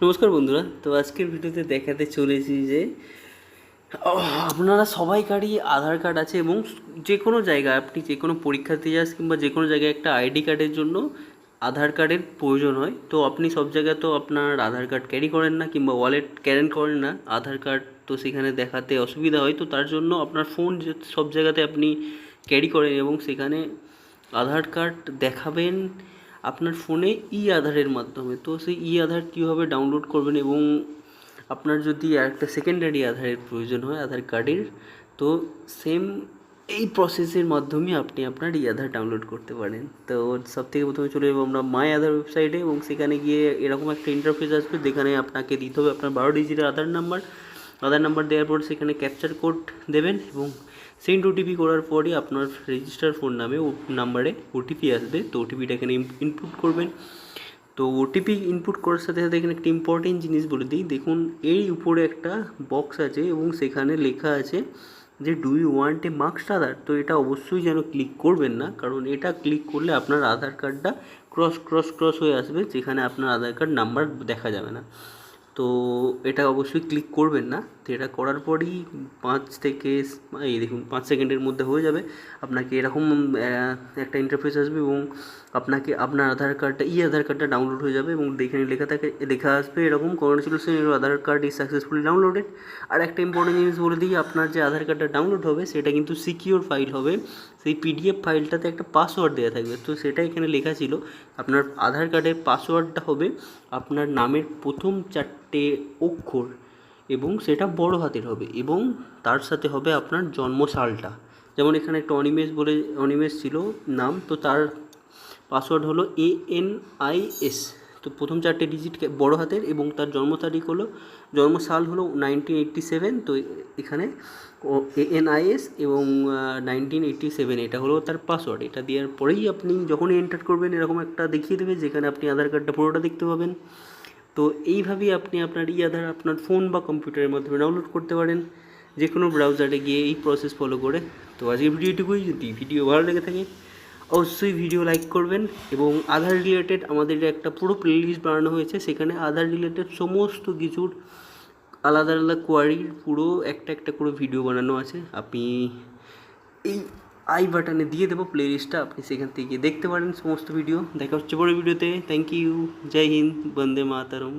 নমস্কার বন্ধুরা। তো আজকের ভিডিওতে দেখাতে চলেছি যে আপনারা সবাইকারই আধার কার্ড আছে এবং যে কোনো জায়গায় আপনি যে কোনো পরীক্ষাতে যাস কিংবা যে কোনো জায়গায় একটা আইডি কার্ডের জন্য আধার কার্ডের প্রয়োজন হয়। তো আপনি সব জায়গায় তো আপনার আধার কার্ড ক্যারি করেন না কিংবা ওয়ালেট ক্যারি করেন না, আধার কার্ড তো সেখানে দেখাতে অসুবিধা হয়। তো তার জন্য আপনার ফোন সব জায়গাতে আপনি ক্যারি করেন এবং সেখানে আধার কার্ড দেখাবেন আপনার ফোনে আধারের মাধ্যমে। তো সেই আধার কীভাবে ডাউনলোড করবেন এবং আপনার যদি একটা সেকেন্ডারি আধারের প্রয়োজন হয় আধার কার্ডের, তো সেম এই প্রসেসের মাধ্যমে আপনি আপনার আধার ডাউনলোড করতে পারেন। তো সবথেকে প্রথমে চলে যাবো আমরা মাই আধার ওয়েবসাইটে এবং সেখানে গিয়ে এরকম একটা ইন্টারফেস আসবে যেখানে আপনাকে দিতে হবে আপনার 12 ডিজিটের আধার নাম্বার দেওয়ার পর সেখানে ক্যাপচার কোড দেবেন এবং সেন্ড ওটিপি করার পরই আপনার রেজিস্টার ফোন নাম্বারে ওটিপি আসবে। তো ওটিপিটা এখানে ইনপুট করবেন। তো ওটিপি ইনপুট করার সাথে সাথে এখানে একটা ইম্পর্টেন্ট জিনিস বলে দিই, দেখুন এই উপরে একটা বক্স আছে এবং সেখানে লেখা আছে যে do you want a marked Aadhaar. তো এটা অবশ্যই যেন ক্লিক করবেন না, কারণ এটা ক্লিক করলে আপনার আধার কার্ডটা ক্রস হয়ে আসবে, যেখানে আপনার আধার কার্ড নাম্বার দেখা যাবে না। তো এটা অবশ্যই ক্লিক করবেন না। তো এটা করার পরই 5 সেকেন্ডের মধ্যে হয়ে যাবে। আপনাকে এরকম একটা ইন্টারফেস আসবে এবং আপনাকে আপনার আধার কার্ডটা ডাউনলোড হয়ে যাবে এবং এখানে লেখা আসবে এরকম, congratulation your Aadhaar card is successfully downloaded. আর একটা ইম্পর্টেন্ট জিনিস বলে দিই, আপনার যে আধার কার্ডটা ডাউনলোড হবে সেটা কিন্তু সিকিওর ফাইল হবে। সেই পিডিএফ ফাইলটাতে একটা পাসওয়ার্ড দেওয়া থাকবে। তো সেটা এখানে লেখা ছিল, আপনার আধার কার্ডের পাসওয়ার্ডটা হবে আপনার নামের প্রথম 4টে অক্ষর এবং সেটা বড় হাতের হবে এবং তার সাথে হবে আপনার জন্মসালটা। যেমন এখানে একটা অনিমেষ ছিল নাম, তো তার পাসওয়ার্ড হলো ANIS। তো প্রথম 4টে ডিজিট বড় হাতের এবং তার জন্মসাল হলো 1987। তো এখানে ANIS এবং 1987 এটা হলো তার পাসওয়ার্ড। এটা দেওয়ার পরেই আপনি যখনই এন্টার করবেন এরকম একটা দেখিয়ে দেবে যেখানে আপনি আধার কার্ডটা পুরোটা দেখতে পাবেন। তো এইভাবেই আপনি আপনার আধার আপনার ফোন বা কম্পিউটারের মাধ্যমে ডাউনলোড করতে পারেন যে কোনো ব্রাউজারে গিয়ে এই প্রসেস ফলো করে। তো আজকের ভিডিওটুকুই। যদি ভিডিও ভালো লেগে থাকে অবশ্যই ভিডিও লাইক করবেন এবং আধার রিলেটেড আমাদের একটা পুরো প্লেলিস্ট বানানো হয়েছে, সেখানে আধার রিলেটেড সমস্ত কিছুর আলাদা আলাদা কোয়ারির পুরো একটা করে ভিডিও বানানো আছে। আপনি এই আই বাটনে দিয়ে দেবো প্লেলিস্টটা, আপনি সেখান থেকে দেখতে পারেন সমস্ত ভিডিও। দেখা হচ্ছে পরের ভিডিওতে। Thank you. জয় হিন্দ, বন্দে মাতরম।